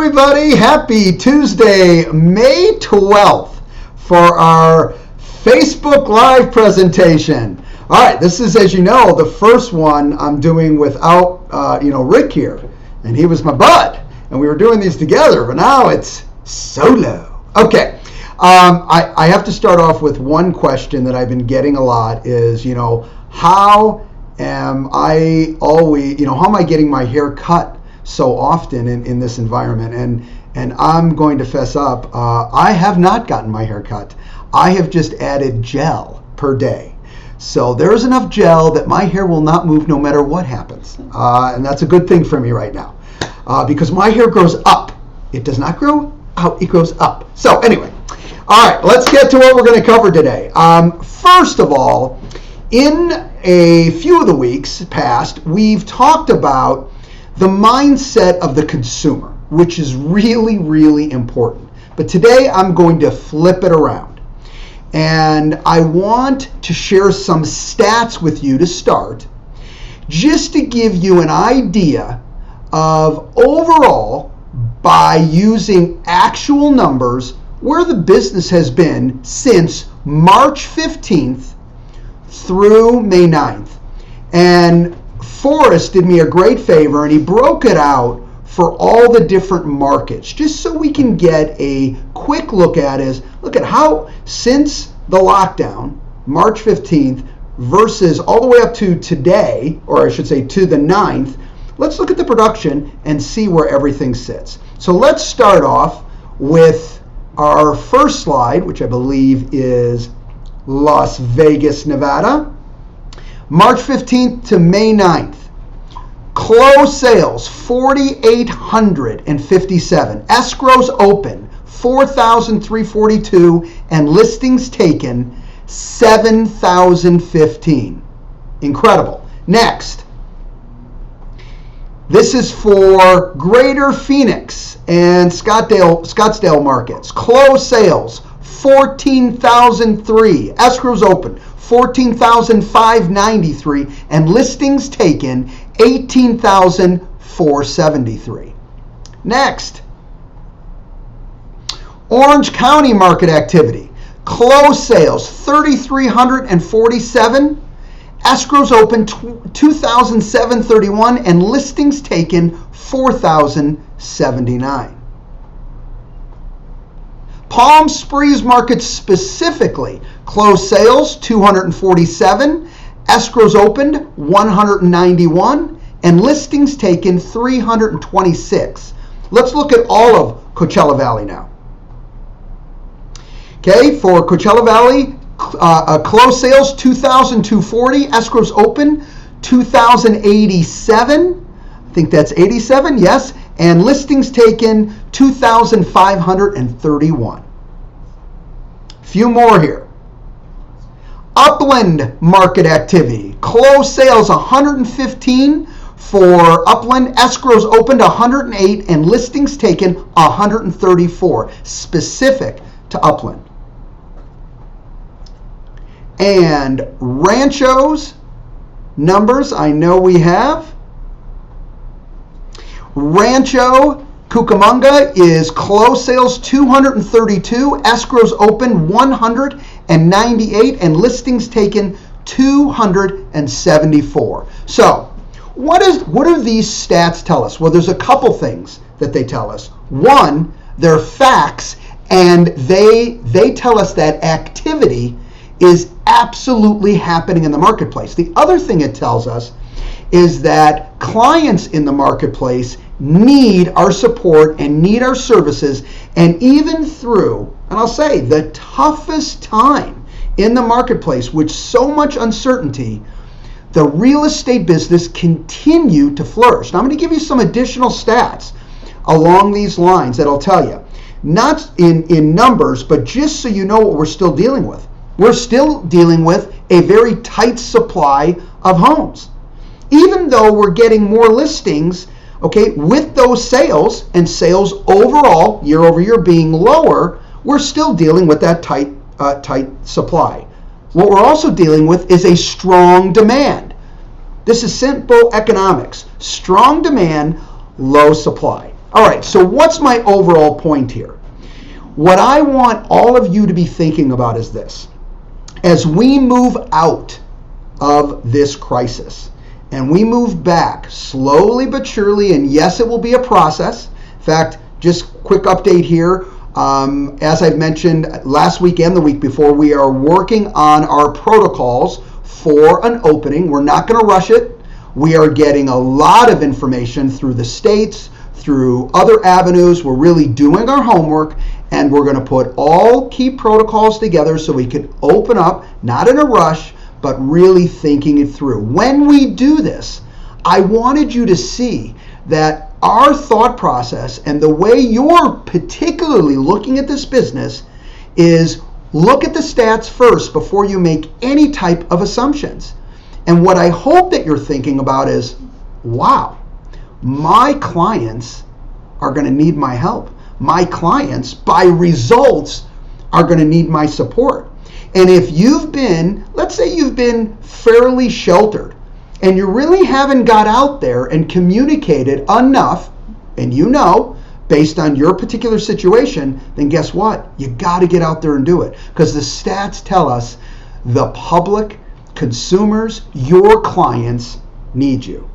everybody. Happy Tuesday, May 12th for our Facebook Live presentation. All right, this is, as you know, the first one I'm doing without, Rick here. And he was my bud. And we were doing these together, but now it's solo. Okay, I have to start off with one question that I've been getting a lot is, how am I always, how am I getting my hair cut so often in this environment? And I'm going to fess up, I have not gotten my hair cut. I have just added gel per day. So there's enough gel that my hair will not move no matter what happens. And that's a good thing for me right now. Because my hair grows up. It does not grow out, it grows up. So anyway, all right, let's get to what we're going to cover today. First of all, in a few of the weeks past, we've talked about the mindset of the consumer, which is really, really important. But today I'm going to flip it around. And I want to share some stats with you to start, just to give you an idea of overall, by using actual numbers, where the business has been since March 15th through May 9th. And Forrest did me a great favor and he broke it out for all the different markets, just so we can get a quick look at how since the lockdown, March 15th, versus all the way up to today, or I should say to the 9th, let's look at the production and see where everything sits. So let's start off with our first slide, which I believe is Las Vegas, Nevada. March 15th to May 9th. Closed sales, 4,857. Escrows open, 4,342. And listings taken, 7,015. Incredible. Next. This is for Greater Phoenix and Scottsdale markets. Closed sales, 14,003. Escrows open, 14,593. And listings taken, 18,473. Next, Orange County market activity. Closed sales, 3,347. Escrows open, 2,731, and listings taken, 4,079. Palm Springs market specifically, closed sales, 247, escrows opened, 191, and listings taken, 326. Let's look at all of Coachella Valley now. Okay, for Coachella Valley, closed sales, 2,240. Escrows open, 2,087. I think that's 87, yes. And listings taken, 2,531. Few more here. Upland market activity. Closed sales, 115 for Upland. Escrows opened, 108. And listings taken, 134. Specific to Upland. And Rancho's numbers, I know we have. Rancho Cucamonga is closed sales 232, escrows open 198, and listings taken 274. So, what do these stats tell us? Well, there's a couple things that they tell us. One, they're facts, and they tell us that activity is absolutely happening in the marketplace. The other thing it tells us is that clients in the marketplace need our support and need our services, and even through, and I'll say, the toughest time in the marketplace with so much uncertainty, the real estate business continue to flourish. Now I'm going to give you some additional stats along these lines that I'll tell you. Not in numbers, but just so you know what we're still dealing with. We're still dealing with a very tight supply of homes. Even though we're getting more listings, okay, with those sales and sales overall year over year being lower, we're still dealing with that tight supply. What we're also dealing with is a strong demand. This is simple economics. Strong demand, low supply. All right, so what's my overall point here? What I want all of you to be thinking about is this. As we move out of this crisis and we move back slowly but surely, and yes, it will be a process. In fact, just quick update here. As I've mentioned last week and the week before, we are working on our protocols for an opening. We're not going to rush it. We are getting a lot of information through the states, through other avenues. We're really doing our homework, and we're going to put all key protocols together so we can open up, not in a rush, but really thinking it through. When we do this, I wanted you to see that our thought process and the way you're particularly looking at this business is look at the stats first before you make any type of assumptions. And what I hope that you're thinking about is, wow, my clients are going to need my help. My clients, by results, are going to need my support. And if you've been, let's say you've been fairly sheltered and you really haven't got out there and communicated enough, and you know, based on your particular situation, then guess what? You got to get out there and do it. Because the stats tell us the public, consumers, your clients need you.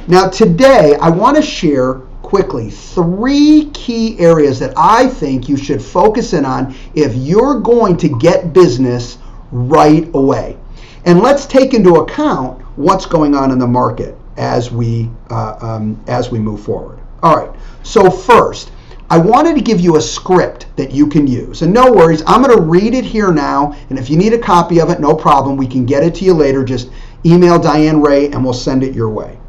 Now today, I want to share quickly 3 key areas that I think you should focus in on if you're going to get business right away. And let's take into account what's going on in the market as we move forward. All right, so first, I wanted to give you a script that you can use. And no worries, I'm going to read it here now, and if you need a copy of it, no problem. We can get it to you later. Just email Diane Ray and we'll send it your way.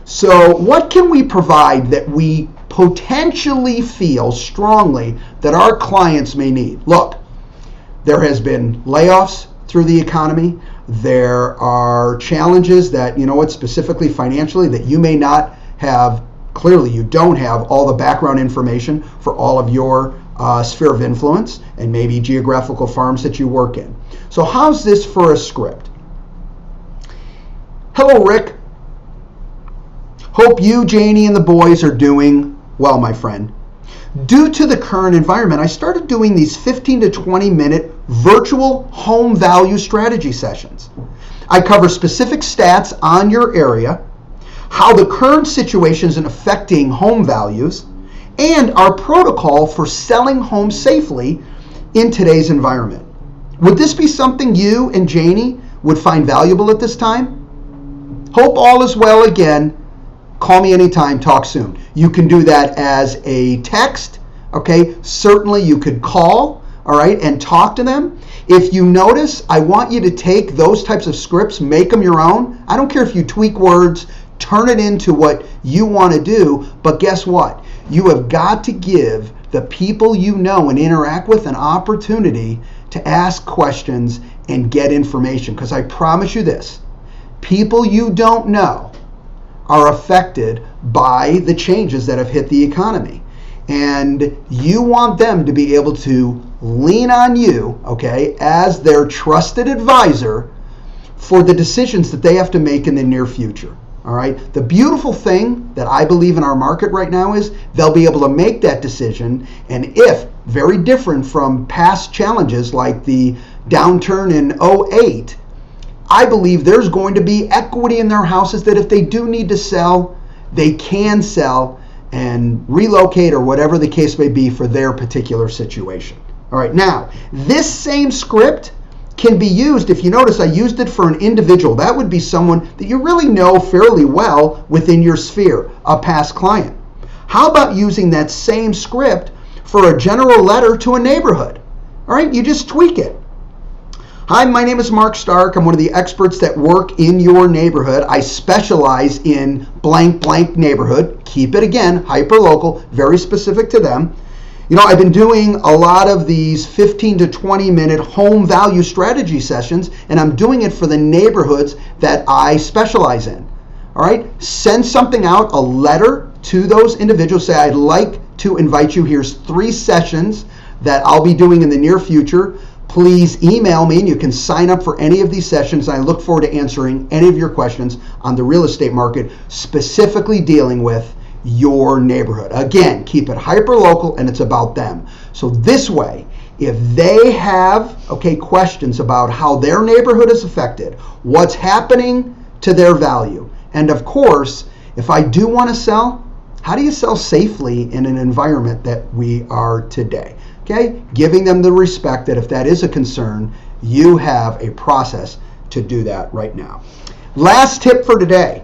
So what can we provide that we potentially feel strongly that our clients may need? Look, there has been layoffs through the economy. There are challenges that, specifically financially, that you may not have. Clearly, you don't have all the background information for all of your sphere of influence and maybe geographical farms that you work in. So how's this for a script? Hello, Rick. Hope you, Janie, and the boys are doing well, my friend. Due to the current environment, I started doing these 15 to 20 minute virtual home value strategy sessions. I cover specific stats on your area, how the current situation is affecting home values, and our protocol for selling homes safely in today's environment. Would this be something you and Janie would find valuable at this time? Hope all is well again. Call me anytime, talk soon. You can do that as a text, okay? Certainly you could call, all right, and talk to them. If you notice, I want you to take those types of scripts, make them your own. I don't care if you tweak words, turn it into what you want to do, but guess what? You have got to give the people you know and interact with an opportunity to ask questions and get information. Because I promise you this, people you don't know are affected by the changes that have hit the economy. And you want them to be able to lean on you, okay, as their trusted advisor for the decisions that they have to make in the near future. All right. The beautiful thing that I believe in our market right now is they'll be able to make that decision. And if very different from past challenges like the downturn in 2008, I believe there's going to be equity in their houses that if they do need to sell, they can sell and relocate or whatever the case may be for their particular situation. All right. Now, this same script can be used, if you notice, I used it for an individual. That would be someone that you really know fairly well within your sphere, a past client. How about using that same script for a general letter to a neighborhood? All right, you just tweak it. Hi, my name is Mark Stark. I'm one of the experts that work in your neighborhood. I specialize in blank, blank neighborhood. Keep it again, hyper local, very specific to them. I've been doing a lot of these 15 to 20 minute home value strategy sessions, and I'm doing it for the neighborhoods that I specialize in. All right, send something out, a letter to those individuals. Say, I'd like to invite you. Here's 3 sessions that I'll be doing in the near future. Please email me and you can sign up for any of these sessions. I look forward to answering any of your questions on the real estate market, specifically dealing with your neighborhood. Again, keep it hyper local, and it's about them. So this way, if they have questions about how their neighborhood is affected, what's happening to their value, and of course, if I do want to sell, how do you sell safely in an environment that we are today? Okay, giving them the respect that if that is a concern, you have a process to do that right now. Last tip for today,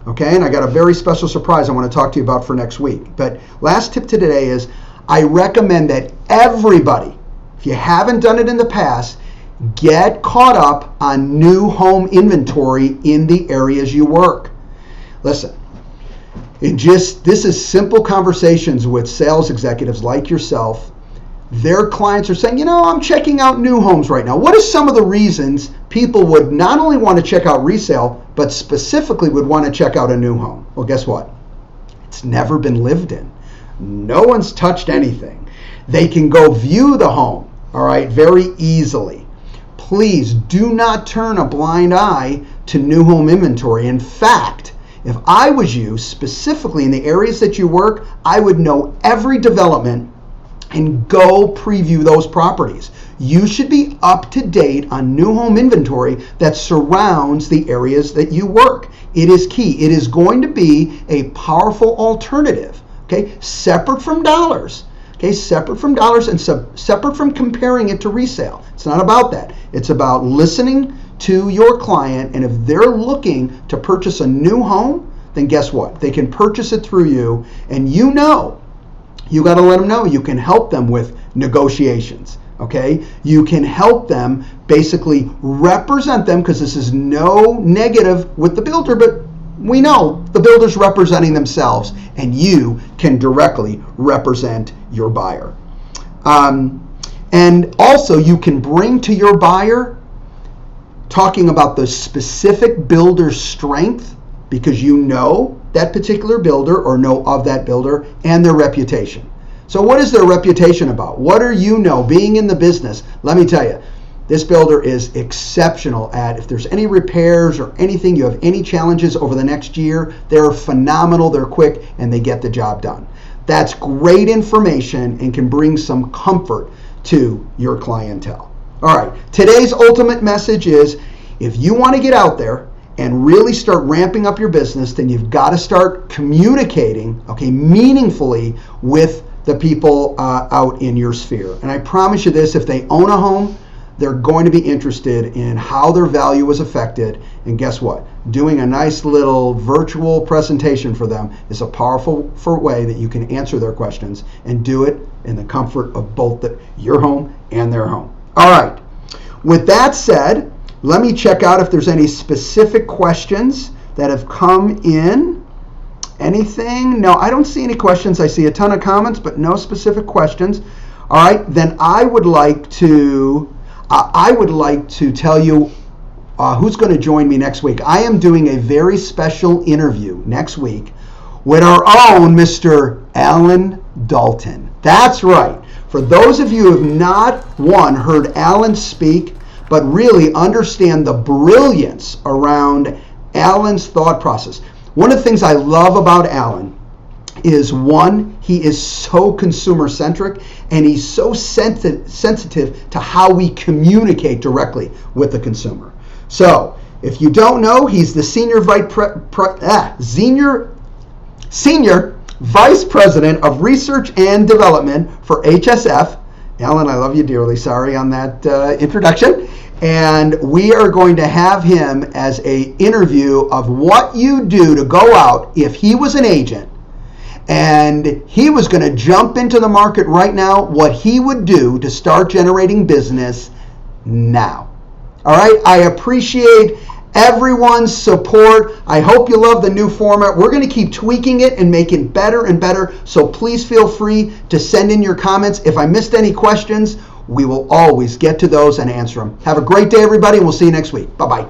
okay, and I got a very special surprise I want to talk to you about for next week. But last tip to today is I recommend that everybody, if you haven't done it in the past, get caught up on new home inventory in the areas you work. Listen, this is simple conversations with sales executives like yourself. Their clients are saying, I'm checking out new homes right now. What are some of the reasons people would not only want to check out resale, but specifically would want to check out a new home? Well, guess what? It's never been lived in. No one's touched anything. They can go view the home, all right, very easily. Please do not turn a blind eye to new home inventory. In fact, if I was you, specifically in the areas that you work, I would know every development and go preview those properties. You should be up to date on new home inventory that surrounds the areas that you work. It is key. It is going to be a powerful alternative, okay, separate from dollars. Okay, separate from dollars and separate from comparing it to resale. It's not about that. It's about listening to your client, and if they're looking to purchase a new home, then guess what? They can purchase it through you, and you got to let them know you can help them with negotiations, okay? You can help them basically represent them, because this is no negative with the builder, but we know the builder's representing themselves, and you can directly represent your buyer. And also you can bring to your buyer talking about the specific builder's strength, because you know that particular builder or know of that builder, and their reputation. So what is their reputation about? What do you know being in the business? Let me tell you, this builder is exceptional at, if there's any repairs or anything, you have any challenges over the next year, they're phenomenal, they're quick, and they get the job done. That's great information and can bring some comfort to your clientele. All right, today's ultimate message is, if you want to get out there and really start ramping up your business, then you've got to start communicating, meaningfully with the people out in your sphere. And I promise you this, if they own a home, they're going to be interested in how their value was affected. And guess what? Doing a nice little virtual presentation for them is a powerful way that you can answer their questions and do it in the comfort of both your home and their home. All right. With that said, let me check out if there's any specific questions that have come in. Anything? No, I don't see any questions. I see a ton of comments, but no specific questions. All right, then I would like to tell you who's going to join me next week. I am doing a very special interview next week with our own Mr. Alan Dalton. That's right. For those of you who have not, heard Alan speak, but really understand the brilliance around Alan's thought process. One of the things I love about Alan is, one, he is so consumer centric, and he's so sensitive to how we communicate directly with the consumer. So if you don't know, he's the senior vice president of research and development for HSF. Alan, I love you dearly. Sorry on that introduction. And we are going to have him as an interview of what you do to go out if he was an agent and he was going to jump into the market right now, what he would do to start generating business now. All right, I appreciate everyone's support. I hope you love the new format. We're going to keep tweaking it and make it better and better. So please feel free to send in your comments. If I missed any questions, we will always get to those and answer them. Have a great day, everybody, and we'll see you next week. Bye-bye.